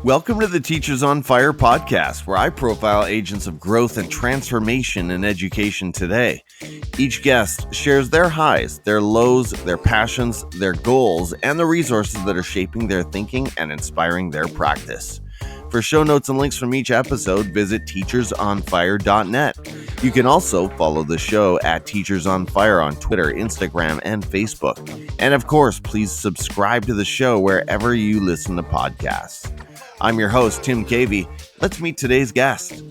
Welcome to the Teachers on Fire podcast, where I profile agents of growth and transformation in education today. Each guest shares their highs, their lows, their passions, their goals, and the resources that are shaping their thinking and inspiring their practice. For show notes and links from each episode, visit teachersonfire.net. You can also follow the show at Teachers on Fire on Twitter, Instagram, and Facebook. And of course, please subscribe to the show wherever you listen to podcasts. I'm your host, Tim Cavey. Let's meet today's guest.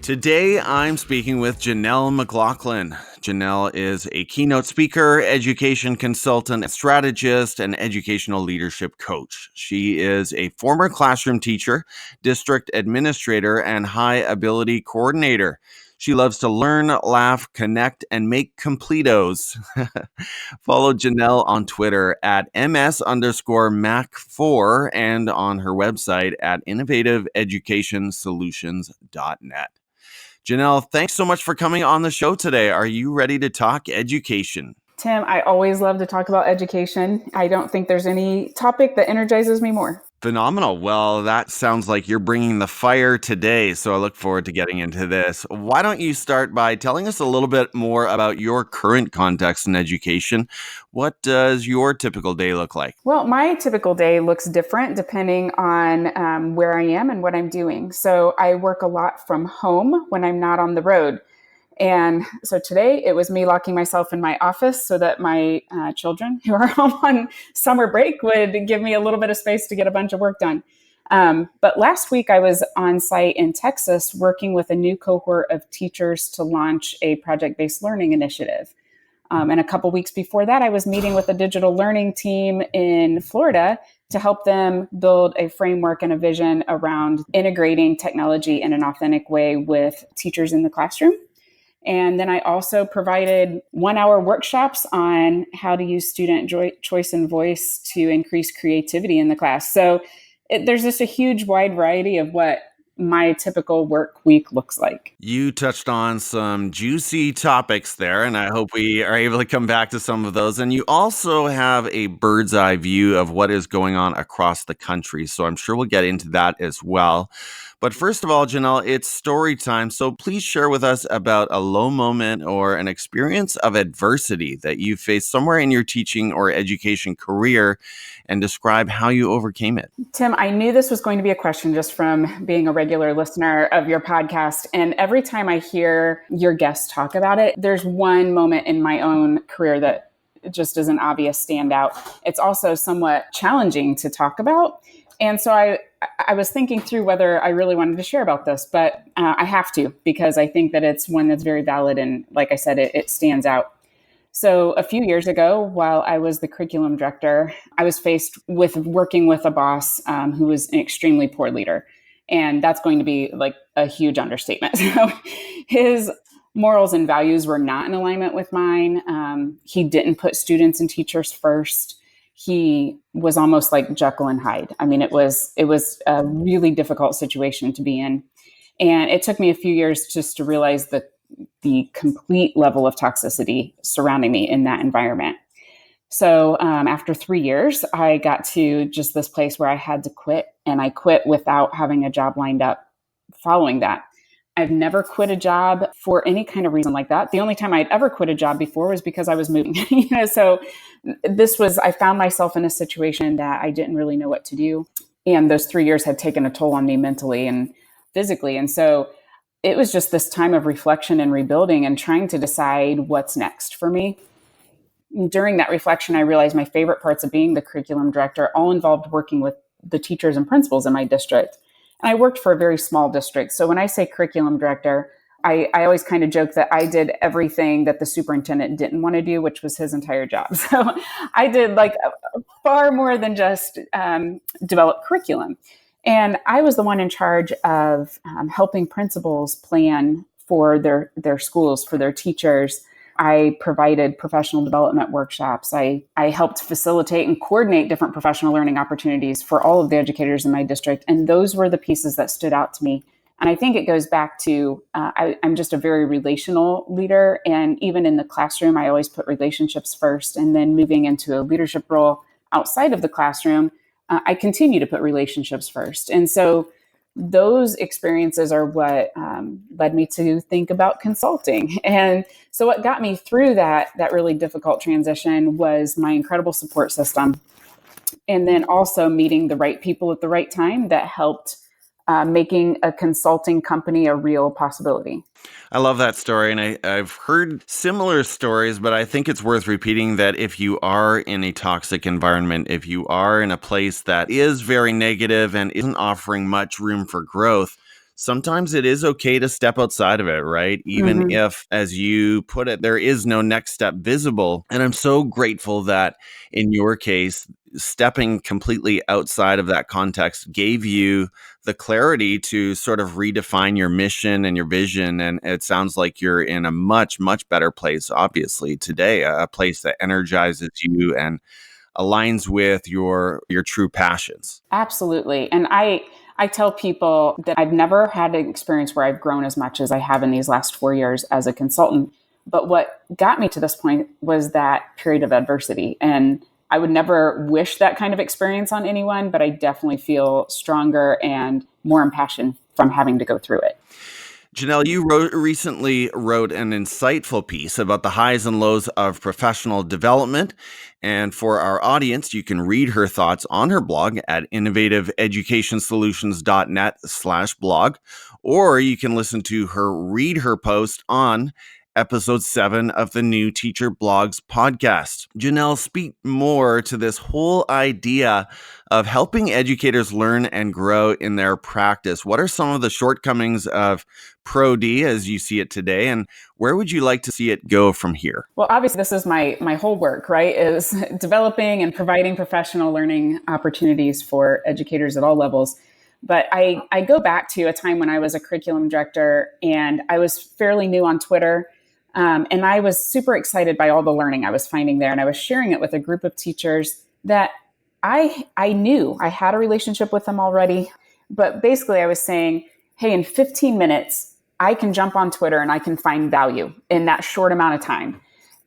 Today, I'm speaking with Janelle McLaughlin. Janelle is a keynote speaker, education consultant, strategist, and educational leadership coach. She is a former classroom teacher, district administrator, and high ability coordinator. She loves to learn, laugh, connect, and make completos. Follow Janelle on Twitter at ms_mac4 and on her website at innovativeeducationsolutions.net. Janelle, thanks so much for coming on the show today. Are you ready to talk education? Tim, I always love to talk about education. I don't think there's any topic that energizes me more. Phenomenal. Well, that sounds like you're bringing the fire today, so I look forward to getting into this. Why don't you start by telling us a little bit more about your current context in education? What does your typical day look like? Well, my typical day looks different depending on where I am and what I'm doing. So I work a lot from home when I'm not on the road. And so today it was me locking myself in my office so that my children who are home on summer break would give me a little bit of space to get a bunch of work done. But last week I was on site in Texas working with a new cohort of teachers to launch a project-based learning initiative. And a couple weeks before that, I was meeting with a digital learning team in Florida to help them build a framework and a vision around integrating technology in an authentic way with teachers in the classroom. And then I also provided 1-hour workshops on how to use student choice and voice to increase creativity in the class. So there's just a huge wide variety of what my typical work week looks like. You touched on some juicy topics there, and I hope we are able to come back to some of those. And you also have a bird's eye view of what is going on across the country. So I'm sure we'll get into that as well. But first of all, Janelle, it's story time. So please share with us about a low moment or an experience of adversity that you faced somewhere in your teaching or education career and describe how you overcame it. Tim, I knew this was going to be a question just from being a regular listener of your podcast. And every time I hear your guests talk about it, there's one moment in my own career that just is an obvious standout. It's also somewhat challenging to talk about. And so I was thinking through whether I really wanted to share about this, but I have to, because I think that it's one that's very valid. And like I said, it stands out. So a few years ago, while I was the curriculum director, I was faced with working with a boss who was an extremely poor leader. And that's going to be like a huge understatement. So his morals and values were not in alignment with mine. He didn't put students and teachers first. He was almost like Jekyll and Hyde. I mean, it was a really difficult situation to be in. And it took me a few years just to realize the complete level of toxicity surrounding me in that environment. So after 3 years, I got to just this place where I had to quit, and I quit without having a job lined up following that. I've never quit a job for any kind of reason like that. The only time I'd ever quit a job before was because I was moving. So I found myself in a situation that I didn't really know what to do. And those 3 years had taken a toll on me mentally and physically. And so it was just this time of reflection and rebuilding and trying to decide what's next for me. During that reflection, I realized my favorite parts of being the curriculum director all involved working with the teachers and principals in my district. And I worked for a very small district. So when I say curriculum director, I always kind of joke that I did everything that the superintendent didn't want to do, which was his entire job. So I did like far more than just develop curriculum. And I was the one in charge of helping principals plan for their schools, for their teachers. I provided professional development workshops. I helped facilitate and coordinate different professional learning opportunities for all of the educators in my district. And those were the pieces that stood out to me. And I think it goes back to, I'm just a very relational leader. And even in the classroom, I always put relationships first. And then moving into a leadership role outside of the classroom, I continue to put relationships first. And so those experiences are what led me to think about consulting. And so what got me through that really difficult transition was my incredible support system. And then also meeting the right people at the right time that helped making a consulting company a real possibility. I love that story. And I've heard similar stories, but I think it's worth repeating that if you are in a toxic environment, if you are in a place that is very negative and isn't offering much room for growth, sometimes it is okay to step outside of it, right? Even if, as you put it, there is no next step visible. And I'm so grateful that in your case, stepping completely outside of that context gave you the clarity to sort of redefine your mission and your vision. And it sounds like you're in a much, much better place, obviously, today, a place that energizes you and aligns with your true passions. Absolutely. And I tell people that I've never had an experience where I've grown as much as I have in these last 4 years as a consultant. But what got me to this point was that period of adversity. And I would never wish that kind of experience on anyone, but I definitely feel stronger and more impassioned from having to go through it. Janelle, you recently wrote an insightful piece about the highs and lows of professional development. And for our audience, you can read her thoughts on her blog at innovativeeducationsolutions.net/blog, or you can listen to her read her post on episode 7 of the New Teacher Blogs podcast. Janelle, speak more to this whole idea of helping educators learn and grow in their practice. What are some of the shortcomings of Pro-D as you see it today, and where would you like to see it go from here? Well, obviously, this is my whole work, right, is developing and providing professional learning opportunities for educators at all levels. But I go back to a time when I was a curriculum director, and I was fairly new on Twitter. And I was super excited by all the learning I was finding there. And I was sharing it with a group of teachers that I knew I had a relationship with them already. But basically, I was saying, hey, in 15 minutes, I can jump on Twitter and I can find value in that short amount of time.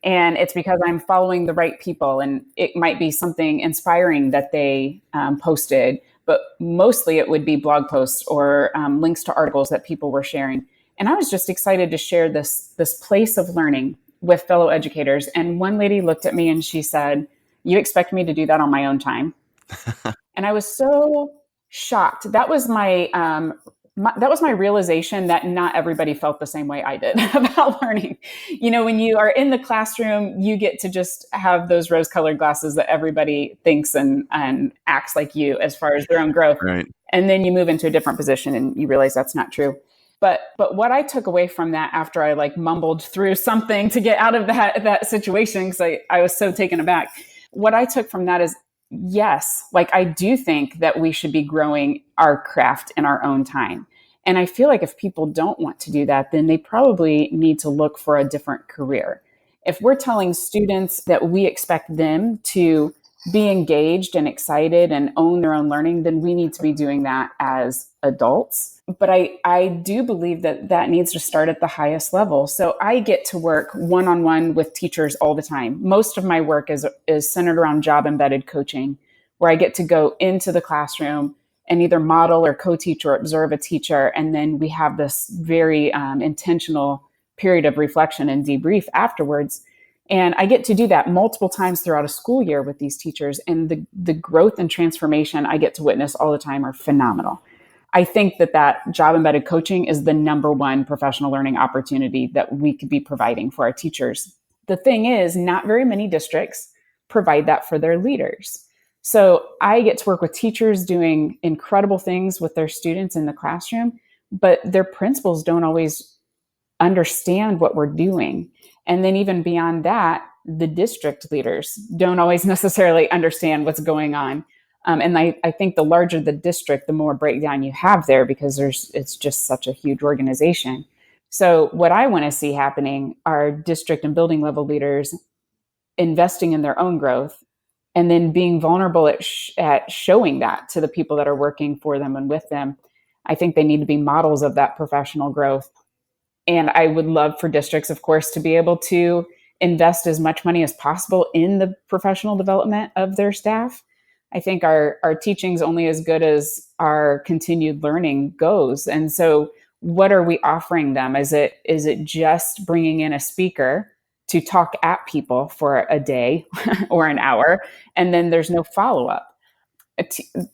And it's because I'm following the right people. And it might be something inspiring that they posted, but mostly it would be blog posts or links to articles that people were sharing. And I was just excited to share this place of learning with fellow educators. And one lady looked at me and she said, "You expect me to do that on my own time?" And I was so shocked. That was my realization that not everybody felt the same way I did about learning. You know, when you are in the classroom, you get to just have those rose-colored glasses that everybody thinks and acts like you as far as their own growth. Right. And then you move into a different position and you realize that's not true. But what I took away from that after I mumbled through something to get out of that situation, because I was so taken aback, what I took from that is, yes, I do think that we should be growing our craft in our own time. And I feel like if people don't want to do that, then they probably need to look for a different career. If we're telling students that we expect them to be engaged and excited and own their own learning, then we need to be doing that as adults. But I do believe that needs to start at the highest level. So I get to work one-on-one with teachers all the time. Most of my work is centered around job-embedded coaching, where I get to go into the classroom and either model or co-teach or observe a teacher. And then we have this very intentional period of reflection and debrief afterwards. And I get to do that multiple times throughout a school year with these teachers. And the growth and transformation I get to witness all the time are phenomenal. I think that job-embedded coaching is the number one professional learning opportunity that we could be providing for our teachers. The thing is, not very many districts provide that for their leaders. So I get to work with teachers doing incredible things with their students in the classroom, but their principals don't always understand what we're doing. And then even beyond that, the district leaders don't always necessarily understand what's going on. And I think the larger the district, the more breakdown you have there, because it's just such a huge organization. So what I want to see happening are district and building level leaders investing in their own growth and then being vulnerable at showing that to the people that are working for them and with them. I think they need to be models of that professional growth. And I would love for districts, of course, to be able to invest as much money as possible in the professional development of their staff. I think our teaching's only as good as our continued learning goes. And so what are we offering them? Is it just bringing in a speaker to talk at people for a day or an hour, and then there's no follow-up?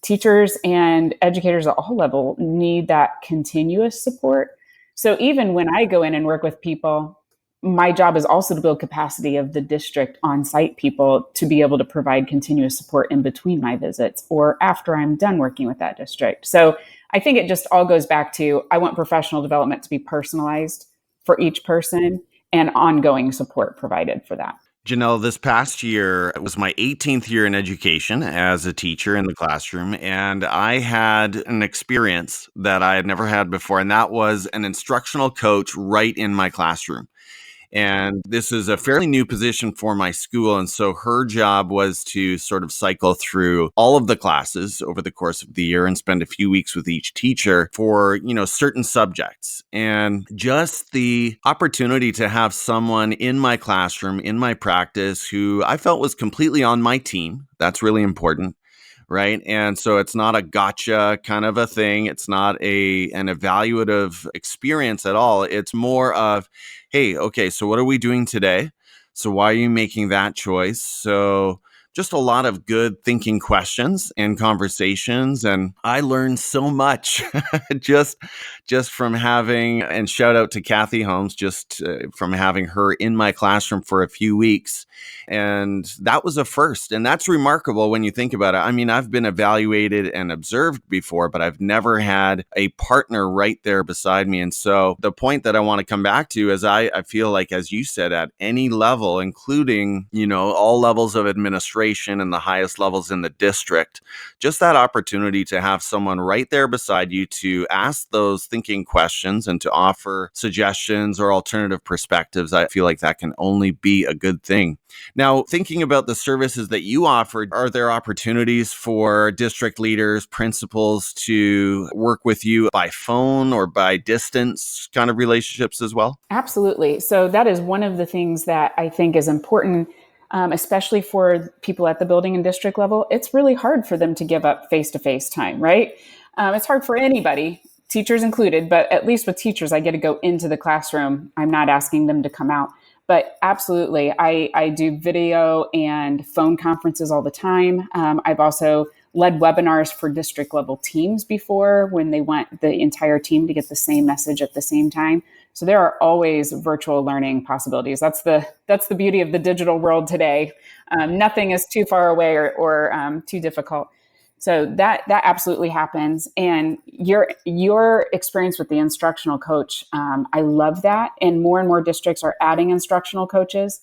Teachers and educators at all level need that continuous support. So even when I go in and work with people, my job is also to build capacity of the district on-site people to be able to provide continuous support in between my visits or after I'm done working with that district. So I think it just all goes back to, I want professional development to be personalized for each person and ongoing support provided for that. Janelle, this past year was my 18th year in education as a teacher in the classroom, and I had an experience that I had never had before, and that was an instructional coach right in my classroom. And this is a fairly new position for my school. And so her job was to sort of cycle through all of the classes over the course of the year and spend a few weeks with each teacher for, certain subjects. And just the opportunity to have someone in my classroom, in my practice, who I felt was completely on my team. That's really important. Right. And so it's not a gotcha kind of a thing. It's not an evaluative experience at all. It's more of, hey, okay, so what are we doing today? So why are you making that choice? So just a lot of good thinking questions and conversations. And I learned so much just from having, and shout out to Kathy Holmes, from having her in my classroom for a few weeks. And that was a first. And that's remarkable when you think about it. I mean, I've been evaluated and observed before, but I've never had a partner right there beside me. And so the point that I want to come back to is I feel like, as you said, at any level, including, all levels of administration and the highest levels in the district, just that opportunity to have someone right there beside you to ask those thinking questions and to offer suggestions or alternative perspectives, I feel like that can only be a good thing. Now, thinking about the services that you offer, are there opportunities for district leaders, principals to work with you by phone or by distance kind of relationships as well? Absolutely. So that is one of the things that I think is important, especially for people at the building and district level. It's really hard for them to give up face-to-face time, right? It's hard for anybody, teachers included, but at least with teachers, I get to go into the classroom. I'm not asking them to come out. But absolutely, I do video and phone conferences all the time. I've also led webinars for district level teams before, when they want the entire team to get the same message at the same time. So there are always virtual learning possibilities. That's the beauty of the digital world today. Nothing is too far away or too difficult. So that absolutely happens. And your experience with the instructional coach, I love that. And more districts are adding instructional coaches,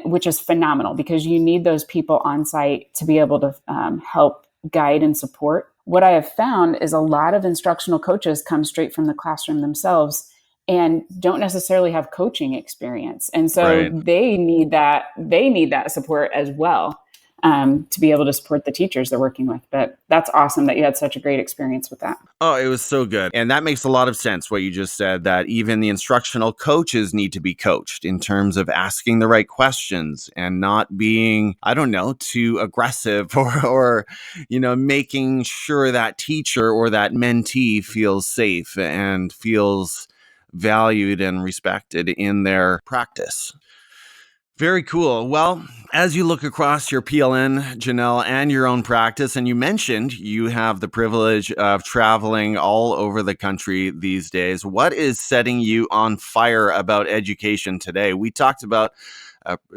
which is phenomenal, because you need those people on site to be able to help guide and support. What I have found is a lot of instructional coaches come straight from the classroom themselves and don't necessarily have coaching experience. And so Right. they need that support as well, to be able to support the teachers they're working with. But that's awesome that you had such a great experience with that. Oh, it was so good. And that makes a lot of sense, what you just said, that even the instructional coaches need to be coached in terms of asking the right questions and not being, I don't know, too aggressive or making sure that teacher or that mentee feels safe and feels valued and respected in their practice. Very cool. Well, as you look across your PLN, Janelle, and your own practice, and you mentioned you have the privilege of traveling all over the country these days, what is setting you on fire about education today? We talked about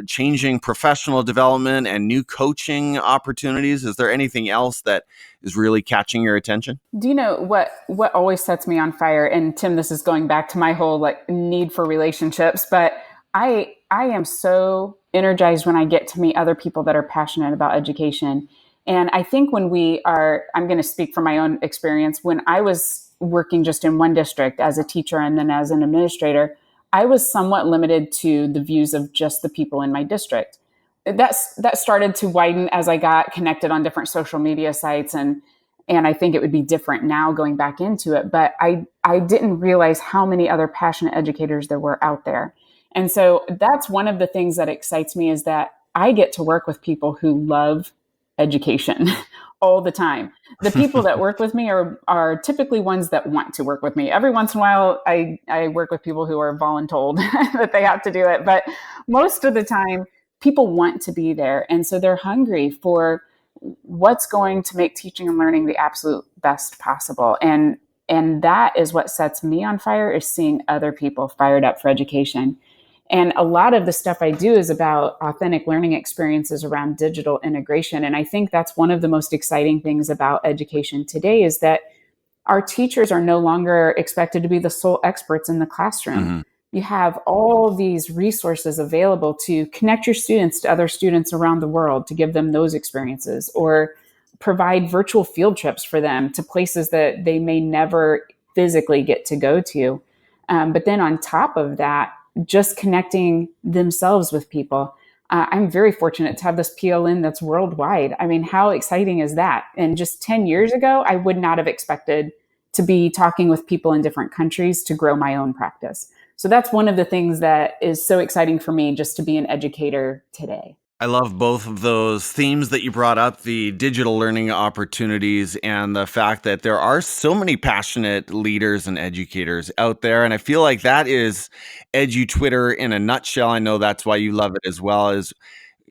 changing professional development and new coaching opportunities. Is there anything else that is really catching your attention? Do you know what always sets me on fire? And Tim, this is going back to my whole need for relationships, but I am so energized when I get to meet other people that are passionate about education. And I think I'm going to speak from my own experience. When I was working just in one district as a teacher and then as an administrator, I was somewhat limited to the views of just the people in my district. That started to widen as I got connected on different social media sites, and I think it would be different now going back into it. But I didn't realize how many other passionate educators there were out there. And so that's one of the things that excites me, is that I get to work with people who love education all the time. The people that work with me are typically ones that want to work with me. Every once in a while, I work with people who are voluntold that they have to do it. But most of the time, people want to be there. And so they're hungry for what's going to make teaching and learning the absolute best possible. And that is what sets me on fire, is seeing other people fired up for education. And a lot of the stuff I do is about authentic learning experiences around digital integration. And I think that's one of the most exciting things about education today, is that our teachers are no longer expected to be the sole experts in the classroom. Mm-hmm. You have all these resources available to connect your students to other students around the world, to give them those experiences, or provide virtual field trips for them to places that they may never physically get to go to. But then on top of that, just connecting themselves with people. I'm very fortunate to have this PLN that's worldwide. I mean, how exciting is that? And just 10 years ago, I would not have expected to be talking with people in different countries to grow my own practice. So that's one of the things that is so exciting for me, just to be an educator today. I love both of those themes that you brought up, the digital learning opportunities and the fact that there are so many passionate leaders and educators out there. And I feel like that is Edu Twitter in a nutshell. I know that's why you love it as well. As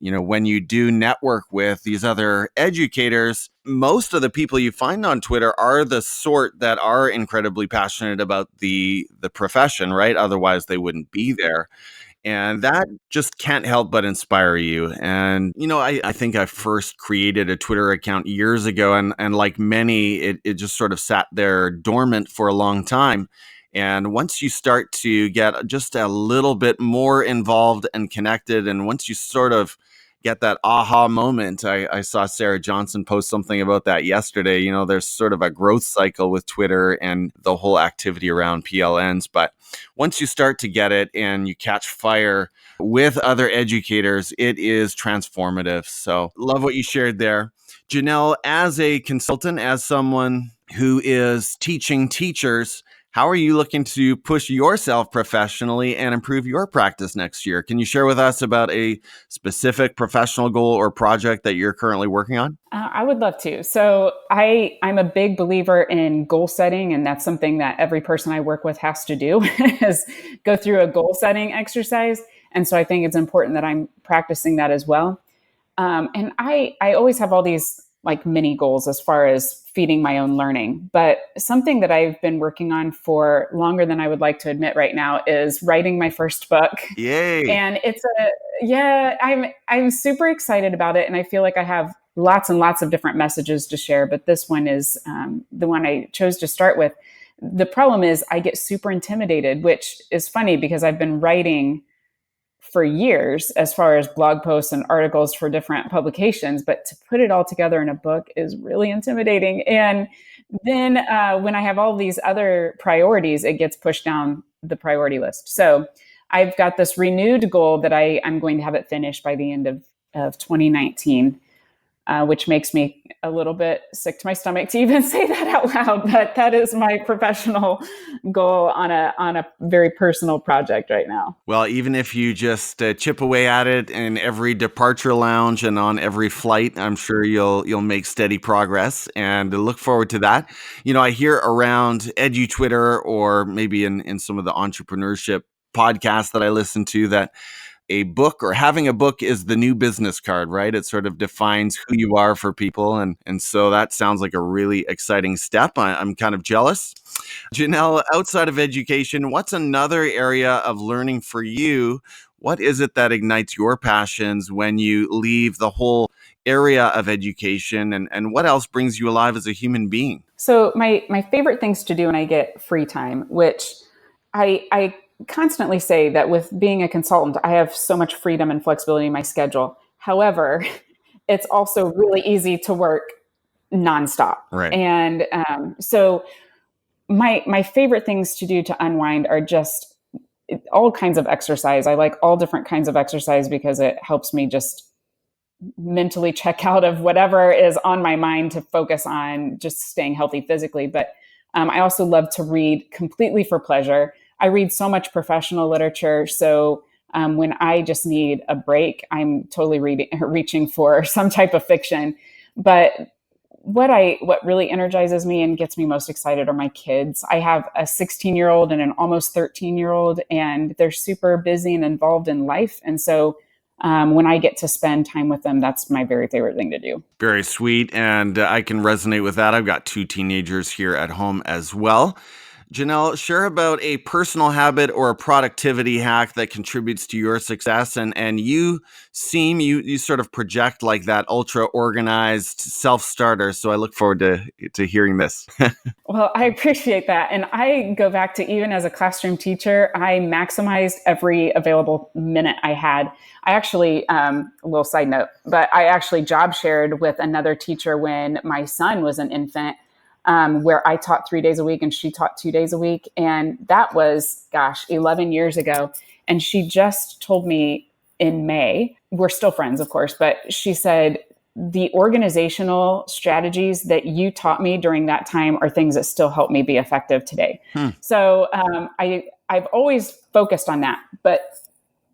you know, when you do network with these other educators, most of the people you find on Twitter are the sort that are incredibly passionate about the profession, right? Otherwise, they wouldn't be there. And that just can't help but inspire you. And, you know, I think I first created a Twitter account years ago. And like many, it just sort of sat there dormant for a long time. And once you start to get just a little bit more involved and connected, and once you sort of get that aha moment, I saw Sarah Johnson post something about that yesterday. You know, there's sort of a growth cycle with Twitter and the whole activity around PLNs. But once you start to get it and you catch fire with other educators, it is transformative. So love what you shared there. Janelle, as a consultant, as someone who is teaching teachers, how are you looking to push yourself professionally and improve your practice next year? Can you share with us about a specific professional goal or project that you're currently working on? I would love to. So I'm a big believer in goal setting, and that's something that every person I work with has to do, is go through a goal setting exercise. And so I think it's important that I'm practicing that as well. And I always have all these like mini goals as far as feeding my own learning. But something that I've been working on for longer than I would like to admit right now is writing my first book. Yay. And I'm super excited about it. And I feel like I have lots and lots of different messages to share, but this one is the one I chose to start with. The problem is I get super intimidated, which is funny because I've been writing for years as far as blog posts and articles for different publications, but to put it all together in a book is really intimidating. And then when I have all these other priorities, it gets pushed down the priority list. So I've got this renewed goal that I'm going to have it finished by the end of 2019, which makes me a little bit sick to my stomach to even say that out loud. But that is my professional goal on a very personal project right now. Well, even if you just chip away at it in every departure lounge and on every flight, I'm sure you'll make steady progress, and I look forward to that. You know, I hear around Edu Twitter, or maybe in some of the entrepreneurship podcasts that I listen to, that a book or having a book is the new business card, right? It sort of defines who you are for people. And so that sounds like a really exciting step. I'm kind of jealous. Janelle, outside of education, what's another area of learning for you? What is it that ignites your passions when you leave the whole area of education? And what else brings you alive as a human being? So my favorite things to do when I get free time, which I constantly say that with being a consultant, I have so much freedom and flexibility in my schedule. However, it's also really easy to work nonstop. Right. And so my favorite things to do to unwind are just all kinds of exercise. I like all different kinds of exercise because it helps me just mentally check out of whatever is on my mind to focus on just staying healthy physically. But I also love to read completely for pleasure. I read so much professional literature. So when I just need a break, I'm totally reaching for some type of fiction. But what really energizes me and gets me most excited are my kids. I have a 16-year-old and an almost 13-year-old, and they're super busy and involved in life. And so when I get to spend time with them, that's my very favorite thing to do. Very sweet. And I can resonate with that. I've got 2 teenagers here at home as well. Janelle, share about a personal habit or a productivity hack that contributes to your success. And you sort of project like that ultra organized self-starter. So I look forward to hearing this. Well, I appreciate that. And I go back to even as a classroom teacher, I maximized every available minute I had. I actually, a little side note, but I actually job shared with another teacher when my son was an infant, where I taught 3 days a week and she taught 2 days a week. And that was, 11 years ago. And she just told me in May, we're still friends, of course, but she said, the organizational strategies that you taught me during that time are things that still help me be effective today. So I've always focused on that. But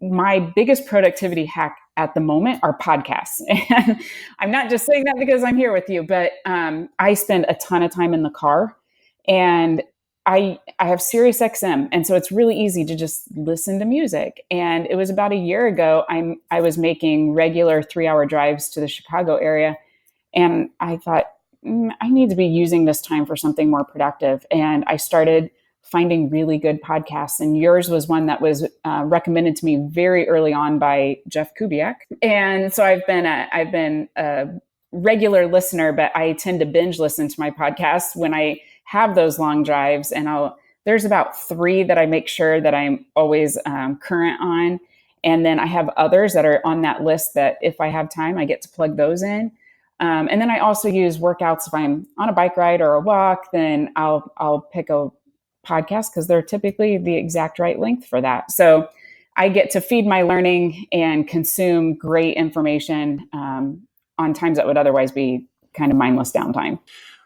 my biggest productivity hack at the moment are podcasts. And I'm not just saying that because I'm here with you, but I spend a ton of time in the car, and I have Sirius XM. And so it's really easy to just listen to music. And it was about a year ago, I was making regular 3-hour drives to the Chicago area. And I thought, I need to be using this time for something more productive. And I started finding really good podcasts. And yours was one that was recommended to me very early on by Jeff Kubiak. And so I've been a regular listener, but I tend to binge listen to my podcasts when I have those long drives. And there's about 3 that I make sure that I'm always current on. And then I have others that are on that list that if I have time, I get to plug those in. And then I also use workouts. If I'm on a bike ride or a walk, then I'll pick a podcast because they're typically the exact right length for that. So I get to feed my learning and consume great information on times that would otherwise be kind of mindless downtime.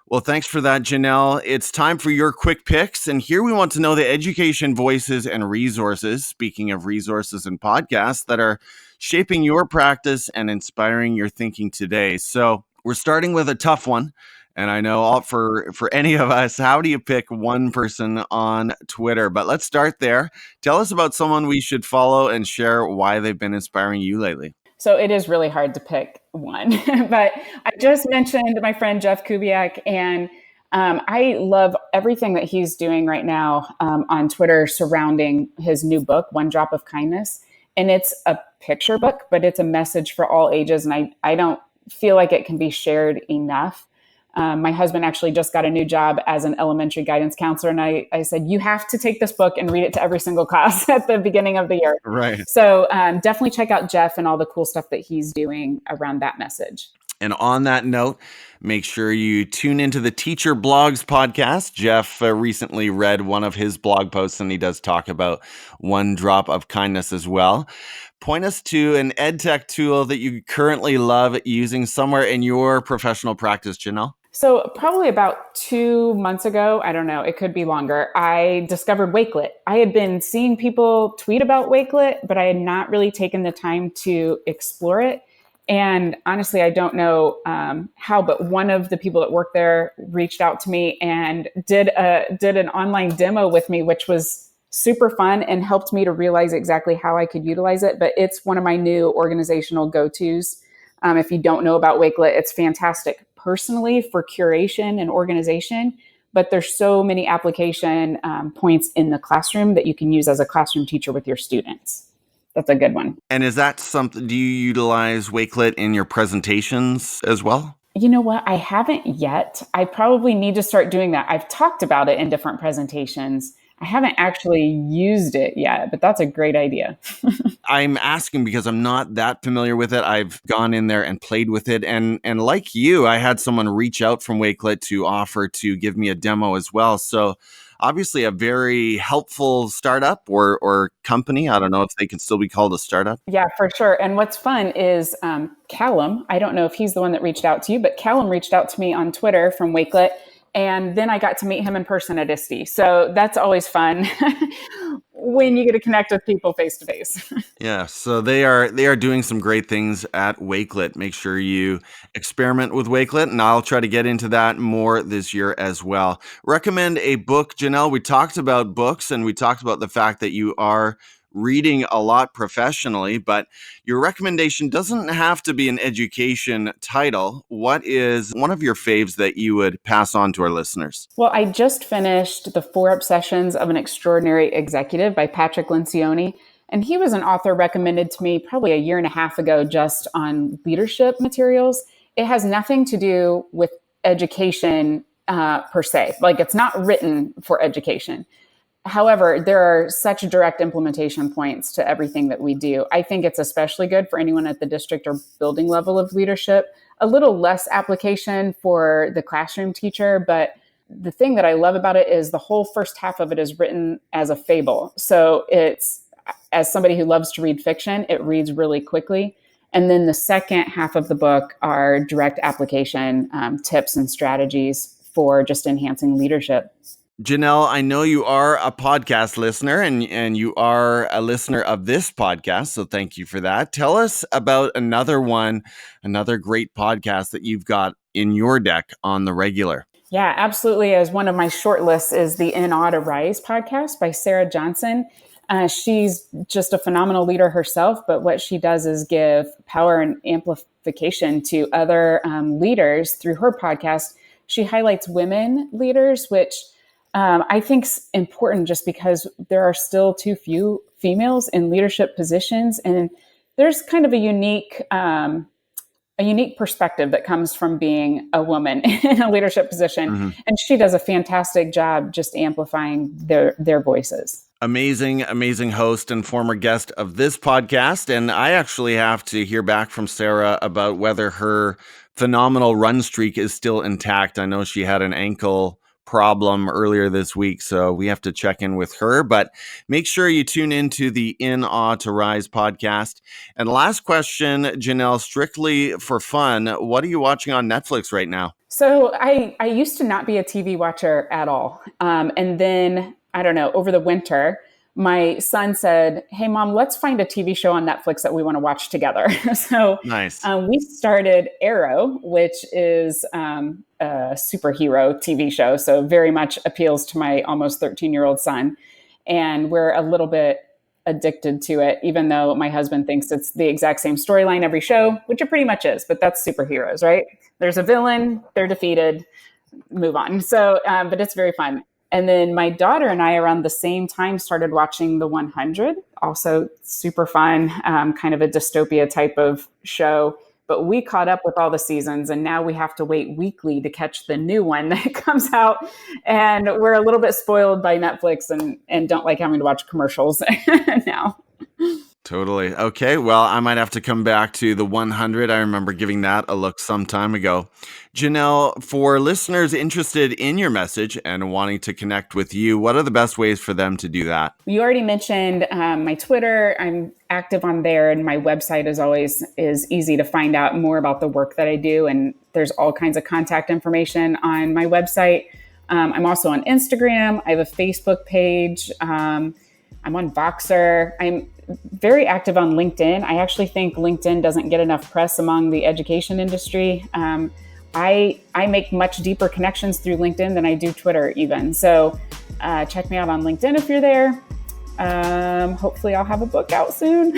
Well, thanks for that, Janelle. It's time for your quick picks. And here we want to know the education voices and resources, speaking of resources and podcasts, that are shaping your practice and inspiring your thinking today. So we're starting with a tough one. And I know for any of us, how do you pick one person on Twitter? But let's start there. Tell us about someone we should follow and share why they've been inspiring you lately. So it is really hard to pick one, but I just mentioned my friend Jeff Kubiak, and I love everything that he's doing right now on Twitter surrounding his new book, One Drop of Kindness. And it's a picture book, but it's a message for all ages. And I don't feel like it can be shared enough. My husband actually just got a new job as an elementary guidance counselor. And I said, you have to take this book and read it to every single class at the beginning of the year. Right. So definitely check out Jeff and all the cool stuff that he's doing around that message. And on that note, make sure you tune into the Teacher Blogs podcast. Jeff recently read one of his blog posts, and he does talk about One Drop of Kindness as well. Point us to an edtech tool that you currently love using somewhere in your professional practice, Janelle. So probably about 2 months ago, I don't know, it could be longer, I discovered Wakelet. I had been seeing people tweet about Wakelet, but I had not really taken the time to explore it. And honestly, I don't know how, but one of the people that work there reached out to me and did an online demo with me, which was super fun and helped me to realize exactly how I could utilize it. But it's one of my new organizational go-tos. If you don't know about Wakelet, it's fantastic personally for curation and organization, but there's so many application points in the classroom that you can use as a classroom teacher with your students. That's a good one. And is that something, do you utilize Wakelet in your presentations as well? You know what? I haven't yet. I probably need to start doing that. I've talked about it in different presentations. I haven't actually used it yet, but that's a great idea. I'm asking because I'm not that familiar with it. I've gone in there and played with it. And like you, I had someone reach out from Wakelet to offer to give me a demo as well. So obviously a very helpful startup or company. I don't know if they can still be called a startup. Yeah, for sure. And what's fun is Callum, I don't know if he's the one that reached out to you, but Callum reached out to me on Twitter from Wakelet. And then I got to meet him in person at ISTE. So that's always fun when you get to connect with people face to face. Yeah, so they are doing some great things at Wakelet. Make sure you experiment with Wakelet, and I'll try to get into that more this year as well. Recommend a book, Janelle. We talked about books, and we talked about the fact that you are reading a lot professionally, but your recommendation doesn't have to be an education title. What is one of your faves that you would pass on to our listeners? Well, I just finished The Four Obsessions of an Extraordinary Executive by Patrick Lencioni. And he was an author recommended to me probably a year and a half ago just on leadership materials. It has nothing to do with education per se. Like, it's not written for education. However, there are such direct implementation points to everything that we do. I think it's especially good for anyone at the district or building level of leadership. A little less application for the classroom teacher, but the thing that I love about it is the whole first half of it is written as a fable. So it's, as somebody who loves to read fiction, it reads really quickly. And then the second half of the book are direct application tips and strategies for just enhancing leadership. Janelle, I know you are a podcast listener and you are a listener of this podcast, so thank you for that. Tell us about another great podcast that you've got in your deck on the regular. Yeah, absolutely. As one of my short lists is the In Awe to Rise podcast by Sarah Johnson. She's just a phenomenal leader herself, but what she does is give power and amplification to other leaders through her podcast. She highlights women leaders, which I think is important just because there are still too few females in leadership positions. And there's kind of a unique perspective that comes from being a woman in a leadership position. Mm-hmm. And she does a fantastic job just amplifying their voices. Amazing host and former guest of this podcast. And I actually have to hear back from Sarah about whether her phenomenal run streak is still intact. I know she had an ankle problem earlier this week, so we have to check in with her. But make sure you tune into the In Awe to Rise podcast. And last question, Janelle, strictly for fun, what are you watching on Netflix right now? So I used to not be a TV watcher at all. And then, I don't know, over the winter, my son said, "Hey, Mom, let's find a TV show on Netflix that we want to watch together." So nice. We started Arrow, which is a superhero TV show. So very much appeals to my almost 13-year-old son. And we're a little bit addicted to it, even though my husband thinks it's the exact same storyline every show, which it pretty much is. But that's superheroes, right? There's a villain, they're defeated, move on. So, but it's very fun. And then my daughter and I around the same time started watching The 100, also super fun, kind of a dystopia type of show. But we caught up with all the seasons, and now we have to wait weekly to catch the new one that comes out. And we're a little bit spoiled by Netflix and don't like having to watch commercials now. Totally. Okay. Well, I might have to come back to The 100. I remember giving that a look some time ago. Janelle, for listeners interested in your message and wanting to connect with you, what are the best ways for them to do that? You already mentioned my Twitter. I'm active on there, and my website is easy to find out more about the work that I do. And there's all kinds of contact information on my website. I'm also on Instagram. I have a Facebook page. I'm on Voxer. I'm very active on LinkedIn. I actually think LinkedIn doesn't get enough press among the education industry. I make much deeper connections through LinkedIn than I do Twitter even. So check me out on LinkedIn if you're there. Hopefully I'll have a book out soon.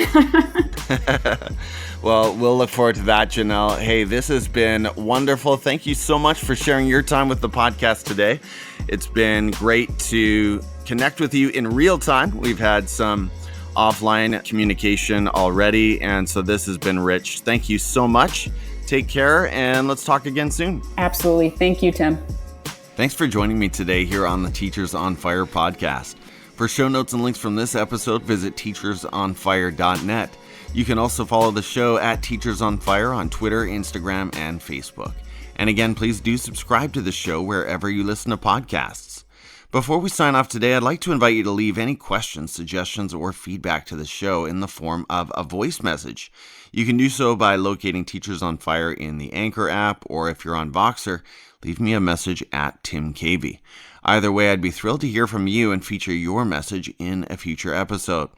Well, we'll look forward to that, Janelle. Hey, this has been wonderful. Thank you so much for sharing your time with the podcast today. It's been great to connect with you in real time. We've had some offline communication already, and so this has been rich. Thank you so much. Take care, and let's talk again soon. Absolutely. Thank you, Tim. Thanks for joining me today here on the Teachers on Fire podcast. For show notes and links from this episode, visit teachersonfire.net. You can also follow the show at Teachers on Fire on Twitter, Instagram, and Facebook. And again, please do subscribe to the show wherever you listen to podcasts. Before we sign off today, I'd like to invite you to leave any questions, suggestions, or feedback to the show in the form of a voice message. You can do so by locating Teachers on Fire in the Anchor app, or if you're on Voxer, leave me a message at Tim Cavey. Either way, I'd be thrilled to hear from you and feature your message in a future episode.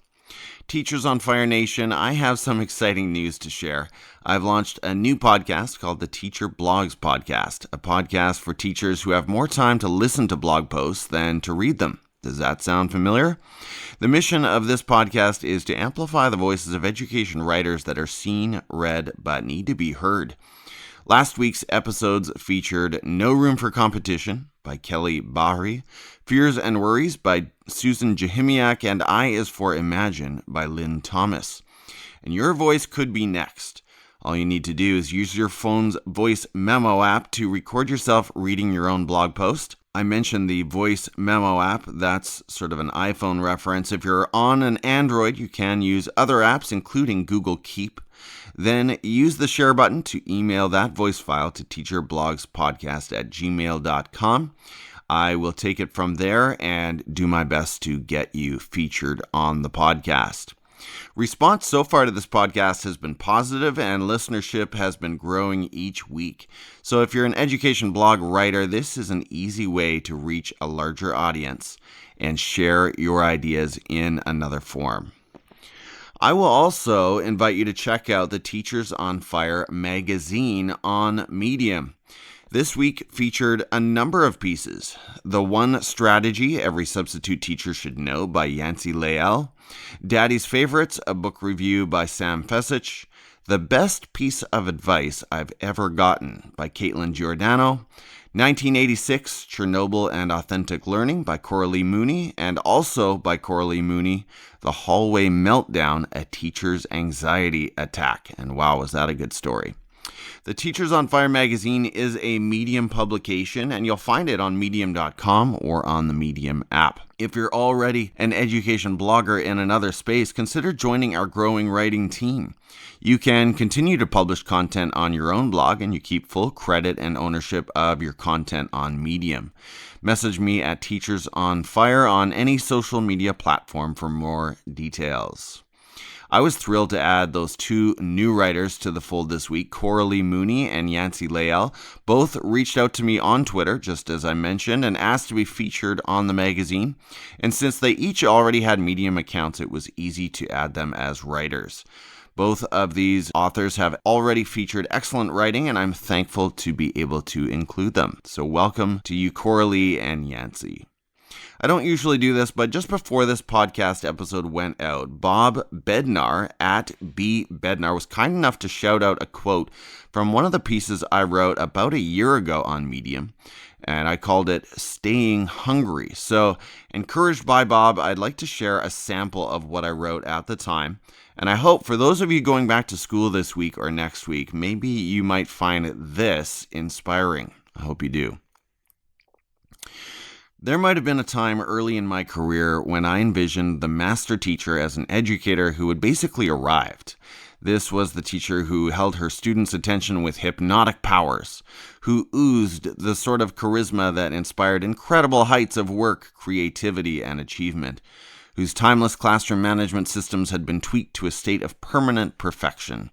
Teachers on Fire Nation, I have some exciting news to share. I've launched a new podcast called the Teacher Blogs Podcast, a podcast for teachers who have more time to listen to blog posts than to read them. Does that sound familiar? The mission of this podcast is to amplify the voices of education writers that are seen, read, but need to be heard. Last week's episodes featured No Room for Competition by Kelly Bahri, Fears and Worries by Susan Jahimiak, and I is for Imagine by Lynn Thomas. And your voice could be next. All you need to do is use your phone's voice memo app to record yourself reading your own blog post. I mentioned the voice memo app. That's sort of an iPhone reference. If you're on an Android, you can use other apps, including Google Keep. Then use the share button to email that voice file to teacherblogspodcast@gmail.com. I will take it from there and do my best to get you featured on the podcast. Response so far to this podcast has been positive, and listenership has been growing each week. So if you're an education blog writer, this is an easy way to reach a larger audience and share your ideas in another form. I will also invite you to check out the Teachers on Fire magazine on Medium. This week featured a number of pieces. The One Strategy Every Substitute Teacher Should Know by Yancy Leal. Daddy's Favorites, a book review by Sam Fesich. The Best Piece of Advice I've Ever Gotten by Caitlin Giordano. 1986, Chernobyl and Authentic Learning by Coralie Mooney, and also by Coralie Mooney, The Hallway Meltdown, A Teacher's Anxiety Attack. And wow, was that a good story. The Teachers on Fire magazine is a Medium publication, and you'll find it on medium.com or on the Medium app. If you're already an education blogger in another space, consider joining our growing writing team. You can continue to publish content on your own blog, and you keep full credit and ownership of your content on Medium. Message me at Teachers on Fire on any social media platform for more details. I was thrilled to add those two new writers to the fold this week, Coralie Mooney and Yancy Leal. Both reached out to me on Twitter, just as I mentioned, and asked to be featured on the magazine. And since they each already had Medium accounts, it was easy to add them as writers. Both of these authors have already featured excellent writing, and I'm thankful to be able to include them. So welcome to you, Coralie and Yancy. I don't usually do this, but just before this podcast episode went out, Bob Bednar at B Bednar was kind enough to shout out a quote from one of the pieces I wrote about a year ago on Medium, and I called it Staying Hungry. So, encouraged by Bob, I'd like to share a sample of what I wrote at the time, and I hope for those of you going back to school this week or next week, maybe you might find this inspiring. I hope you do. There might have been a time early in my career when I envisioned the master teacher as an educator who had basically arrived. This was the teacher who held her students' attention with hypnotic powers, who oozed the sort of charisma that inspired incredible heights of work, creativity, and achievement, whose timeless classroom management systems had been tweaked to a state of permanent perfection,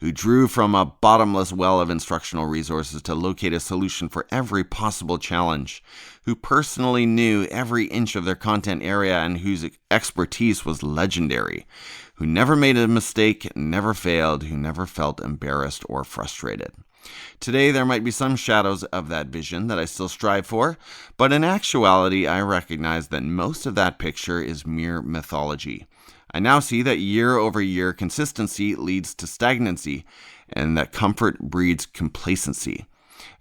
who drew from a bottomless well of instructional resources to locate a solution for every possible challenge, who personally knew every inch of their content area and whose expertise was legendary, who never made a mistake, never failed, who never felt embarrassed or frustrated. Today, there might be some shadows of that vision that I still strive for, but in actuality, I recognize that most of that picture is mere mythology. I now see that year-over-year consistency leads to stagnancy, and that comfort breeds complacency.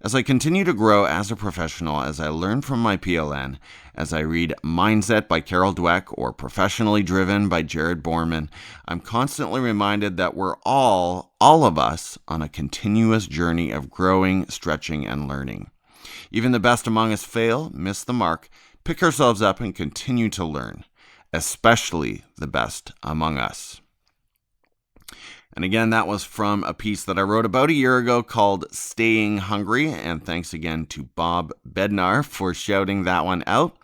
As I continue to grow as a professional, as I learn from my PLN, as I read Mindset by Carol Dweck or Professionally Driven by Jared Borman, I'm constantly reminded that we're all of us, on a continuous journey of growing, stretching, and learning. Even the best among us fail, miss the mark, pick ourselves up, and continue to learn. Especially the best among us. And again, that was from a piece that I wrote about a year ago called Staying Hungry. And thanks again to Bob Bednar for shouting that one out.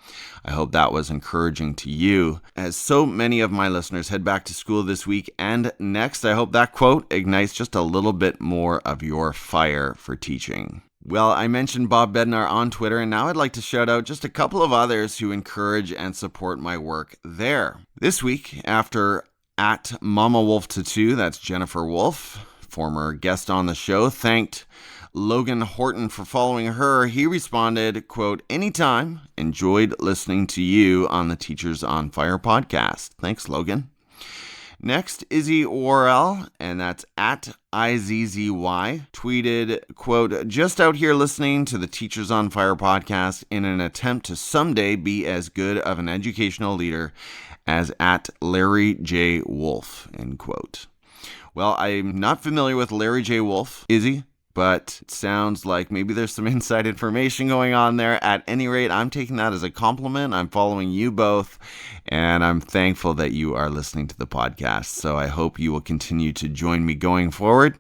I hope that was encouraging to you. As so many of my listeners head back to school this week and next, I hope that quote ignites just a little bit more of your fire for teaching. Well, I mentioned Bob Bednar on Twitter, and now I'd like to shout out just a couple of others who encourage and support my work there. This week, after at Mama Wolf Tattoo, that's Jennifer Wolf, former guest on the show, thanked Logan Horton for following her, he responded, quote, "Anytime, enjoyed listening to you on the Teachers on Fire podcast." Thanks, Logan. Next, Izzy Worrell, and that's at IZZY, tweeted, quote, "Just out here listening to the Teachers on Fire podcast in an attempt to someday be as good of an educational leader as at Larry J. Wolf," end quote. Well, I'm not familiar with Larry J. Wolf, Izzy, but it sounds like maybe there's some inside information going on there. At any rate, I'm taking that as a compliment. I'm following you both, and I'm thankful that you are listening to the podcast. So I hope you will continue to join me going forward.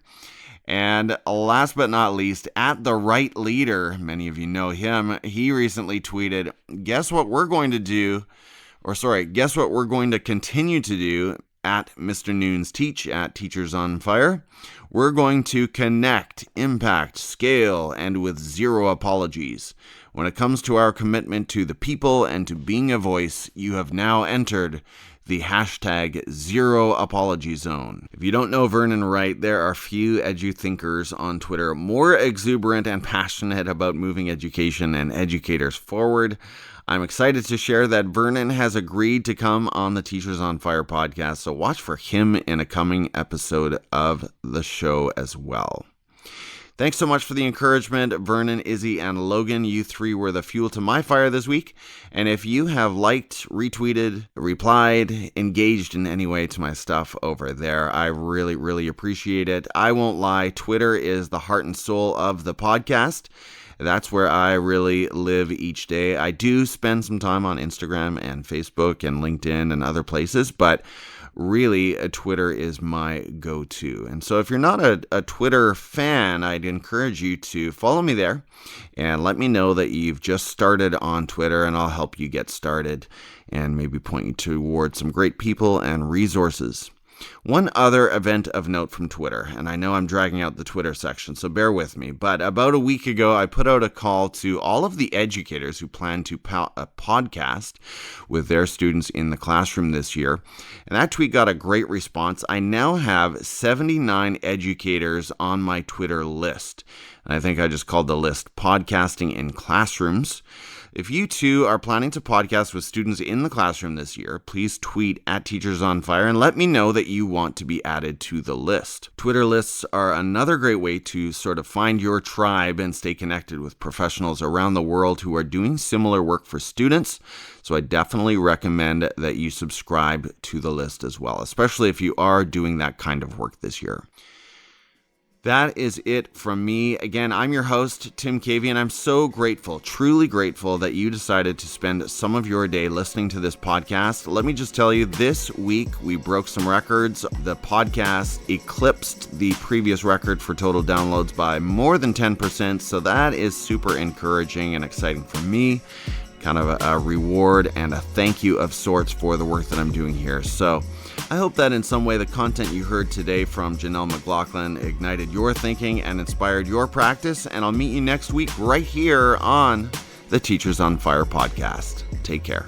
And last but not least, at The Right Leader, many of you know him, he recently tweeted, guess what we're going to continue to do at Mr. Noon's Teach at Teachers on Fire. We're going to connect, impact, scale, and with zero apologies. When it comes to our commitment to the people and to being a voice, you have now entered the hashtag Zero Apology Zone. If you don't know Vernon Wright, there are few edu-thinkers on Twitter more exuberant and passionate about moving education and educators forward. I'm excited to share that Vernon has agreed to come on the Teachers on Fire podcast, so watch for him in a coming episode of the show as well. Thanks so much for the encouragement, Vernon, Izzy, and Logan. You three were the fuel to my fire this week. And if you have liked, retweeted, replied, engaged in any way to my stuff over there, I really, really appreciate it. I won't lie, Twitter is the heart and soul of the podcast. That's where I really live each day. I do spend some time on Instagram and Facebook and LinkedIn and other places, but really Twitter is my go-to. And so if you're not a Twitter fan, I'd encourage you to follow me there and let me know that you've just started on Twitter, and I'll help you get started and maybe point you towards some great people and resources. One other event of note from Twitter, and I know I'm dragging out the Twitter section, so bear with me, but about a week ago, I put out a call to all of the educators who plan to podcast with their students in the classroom this year, and that tweet got a great response. I now have 79 educators on my Twitter list, and I think I just called the list Podcasting in Classrooms. If you too are planning to podcast with students in the classroom this year, please tweet at Teachers on Fire and let me know that you want to be added to the list. Twitter lists are another great way to sort of find your tribe and stay connected with professionals around the world who are doing similar work for students. So I definitely recommend that you subscribe to the list as well, especially if you are doing that kind of work this year. That is it from me. Again, I'm your host, Tim Cavey, and I'm so grateful, truly grateful that you decided to spend some of your day listening to this podcast. Let me just tell you, this week we broke some records. The podcast eclipsed the previous record for total downloads by more than 10%, so that is super encouraging and exciting for me. Kind of a reward and a thank you of sorts for the work that I'm doing here. So I hope that in some way the content you heard today from Janelle McLaughlin ignited your thinking and inspired your practice. And I'll meet you next week right here on the Teachers on Fire podcast. Take care.